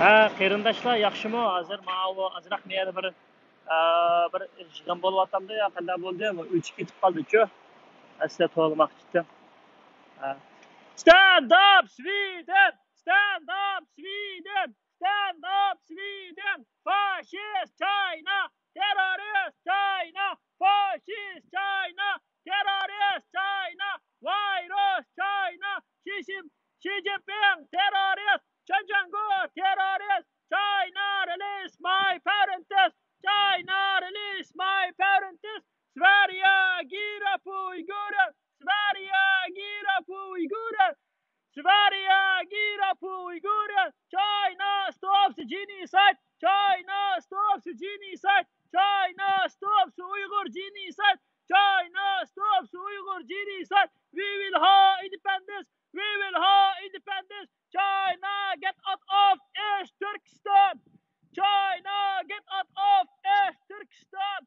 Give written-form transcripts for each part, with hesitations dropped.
Ha, qarindoshlar yaxshimi? Hozir mana azroq menda bir ishg'im bo'lyapti ya, qanday bo'ldi? O'chib ketib qoldi-ku. Asli to'g'rimoqchi edim. Stand up Sweden! Stand up Sweden! Stand up Sweden! Fascist China! Terrorist China! Fascist China! Terrorist China! Virus China! Xi Jinping terrorist! Chen Zhanggu terrorist! China release my parents! China release my parents! Sverige gira på Uigurer! Sverige gira på Uigurer! Sverige gira på Uigurer! China stops genocide! China stops genocide! China stops Uyghur genocide! China stops Uyghur genocide! We will have independence! We will have independence! China get out of East Turkestan! China get out of East Turkestan!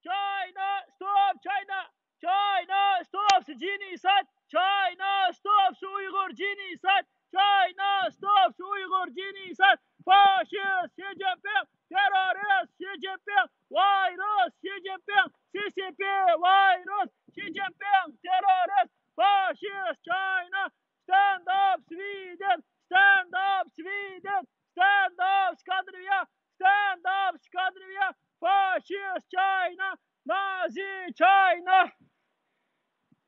China stop China! China stops genocide! China stops Uyghur genocide! China stops Uyghur genocide! Fascist Xi Jinping! Terrorist Xi Jinping! Virus Xi Jinping! CCP virus Xi Jinping! Terrorist! Fascist China! Stand up Sweden! Stand up Sweden! Stand up Scandinavia! Stand up Scandinavia! Fascist China! Nazi China!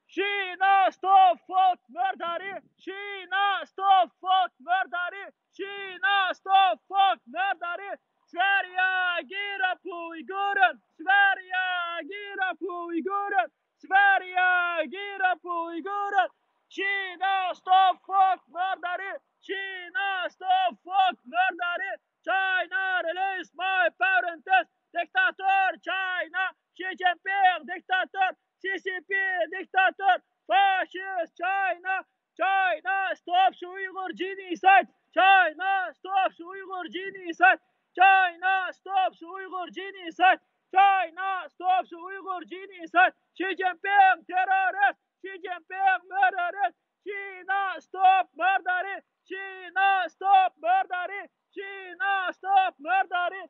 China stop folk murdery! China stop folk murdery! China stop folk murdery! Sverige gira på Uiguren! Sverige gira på Uiguren! Sverige gira på Uiguren! China stop folk murdery! China stop folk murdery! China release my parents! Dictator China! Xi Jinping dictator! CCP dictator! Fascist China! China stops Uyghur genocide! China stops Uyghur genocide! China stops Uyghur genocide! China stops Uyghur genocide! Xi Jinping terrorist! Xi Jinping murderers! China stop murdery! China stop murdery! China stop murdery!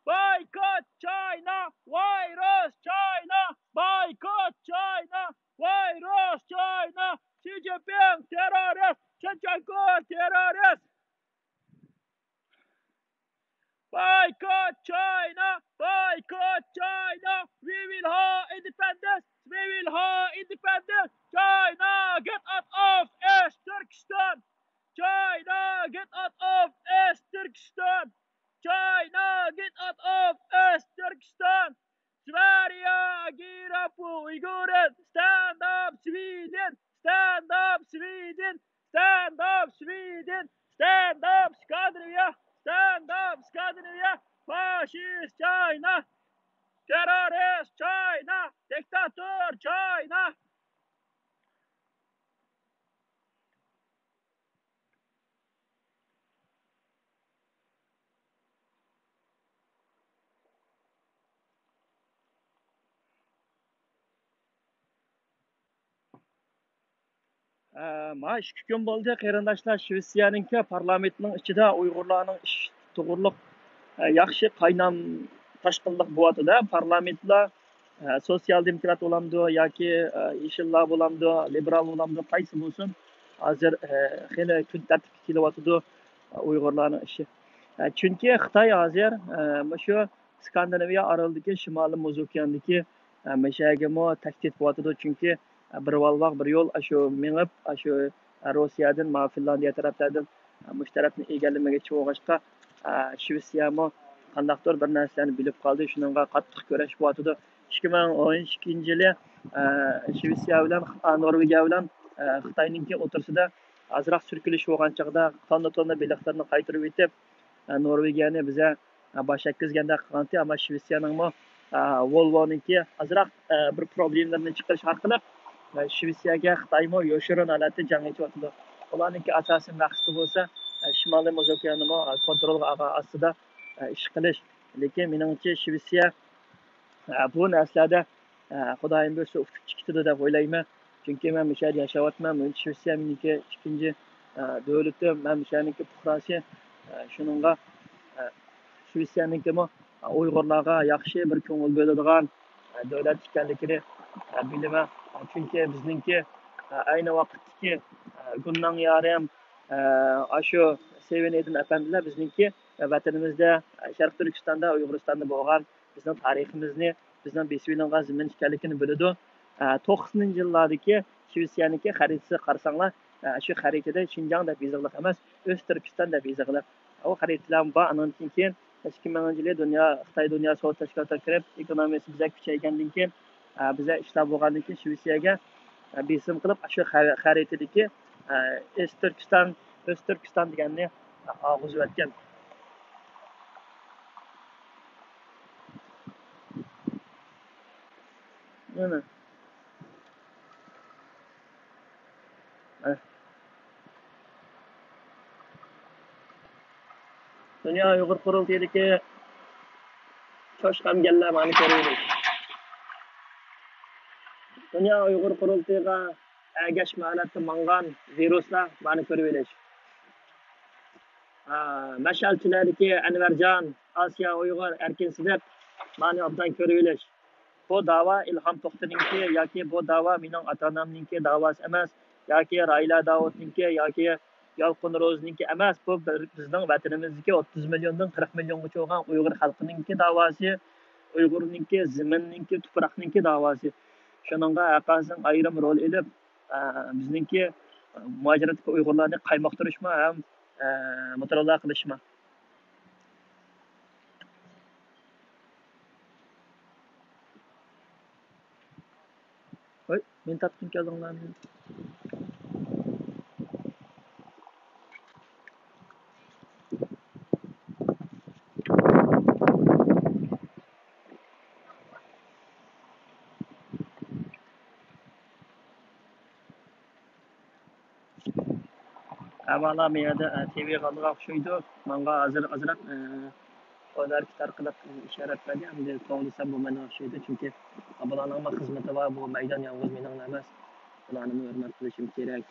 Boycott China! Virus China! Boycott China! Virus China! Xi Jinping terrorist! Chen Zhanggu terrorist! Boycott China! Boycott China! We will have independence! We will have independence! China get out of East Turkestan! China get out of East Turkestan! China get out of East Turkestan! Sverige gira på Uiguren! Stand up Sweden! Stand up Sweden! Stand up Sweden! Stand up Scandinavia! Stand up Scandinavia! Fascist China! Terrorist China! Dictator China! Ma 2 kun bo'ldi qarindoshlar Shvetsiyaninki parlamentning ichida Uyg'urlarning ish to'g'riliq yaxshi qaynam tashqinliq bo'lyapti-da. Parlamentlar sotsial demokrat bo'lamdi yoki yeshillar bo'lamdi, liberal bo'lamdi, qaysi bo'lsin. Hozir xeyli kun tartibga kelyapti Uyg'urlarning ishi. Chunki Xitoy hozir shu Skandinaviya orolidagi Shimoliy Muz okeanidagi mashagimi tahdid bo'lyapti. Chunki bir valvaq bir yo'l shu mengib shu Rossiyadan, Finlandiya taraflardan mush tarafni egallamaga chiqishga Shvetsiyami qandaqdir bir narsalarni bilib qoldi. Shuningga qattiq kurash bo'lyapti. 2012-yili Shvetsiya bilan Norvegiya bilan Xitoyninki o'tirsida azroq surkilish bo'lgan chaqda tonna beliqlarni qaytirib yetib Norvegiyani biza bosh etkizganda qilganti, ammo Shvetsiyaning Volvoninki azroq bir problemlarni chiqarish orqali Shvetsiyaga Xitoymi yoshirin holatda jang etyapti. Ularninki asosiy maqsadi bo'lsa Shimoliy Muz okeanini kontrol ostida ish qilish. Lekin meningcha Shvetsiya bu narsalarda Xudoyim bo'lsa ufq chiqdi deb o'ylayman. Chunki men bu yerda yashayapman. Shvetsiya meniki ikkinchi davlatim, men bu yerniki fuqarosi. Şununla Şwetsiyaningimi Uyg'urlarga yaxshi bir ko'ngil bo'ladigan davlat ekanligini bilaman. Chunki bizningki ayni vaqtdagi Gunnan Yarem shu Sevin apandilar bizningki vatanimizda Sharq Turkistonda, Uyg'uristonda bo'lgan bizning tariximizni, bizning besib olingan zamin ekanligini biladi. 90 yillardagi Shvetsiyaniki xaritasi qarasanglar, shu xaritada Xinjiang deb yozilgan emas, O'z Turkiston deb yozilgan. O xaritalar bor. Andan keyin 2000 yili dunyo Xitoy dunyo savdo tashkilotiga kirib, ekonomiyasi biza kuchaygandan keyin biza ishlab bo'lgandan keyin Shvetsiyaga besim qilib, shu xaritadagi O'z Turkiston deganni og'izib o'tgan. Mana Dünya Uyghur Qurultayidagi cho'chqanganlar mani ko'raylik. Dünya Uyghur Qurultayiga agashma holatda mangan viruslar mani ko'raylik. Mash'alchilardagi Anvarjon, Osiyo Uyg'ur Erkin Siddiq mani obdan ko'raylik. Bu da'vo Ilhom To'xtaninki yoki bu da'vo mening ota-onamninki da'vosi emas, yoki Raila Davudninki yoki Yolqin Ro'zninki emas. Bu bizning vatanimizdagi 30 milliondan 40 milliongacha bo'lgan Uyg'ur xalqininki da'vosi, Uyg'urninki, ziminninki, tuproqninki da'vosi. Shuningga aqazing ayrim rol elib, bizningki mujoratdagi Uyg'urlarni qaymoqtirishma ham mutrola qilishma. Voy, men topdim kelinglarni. Avvalo menda TV qandoq o'xshaydi. Menga azroq ular tarqalib ishorat berdi. Endi to'g'risam bu menga o'xshaydi. Chunki bularning xizmati va bu maydon yolg'iz mening emas. Bularni hurmat qilishim kerak.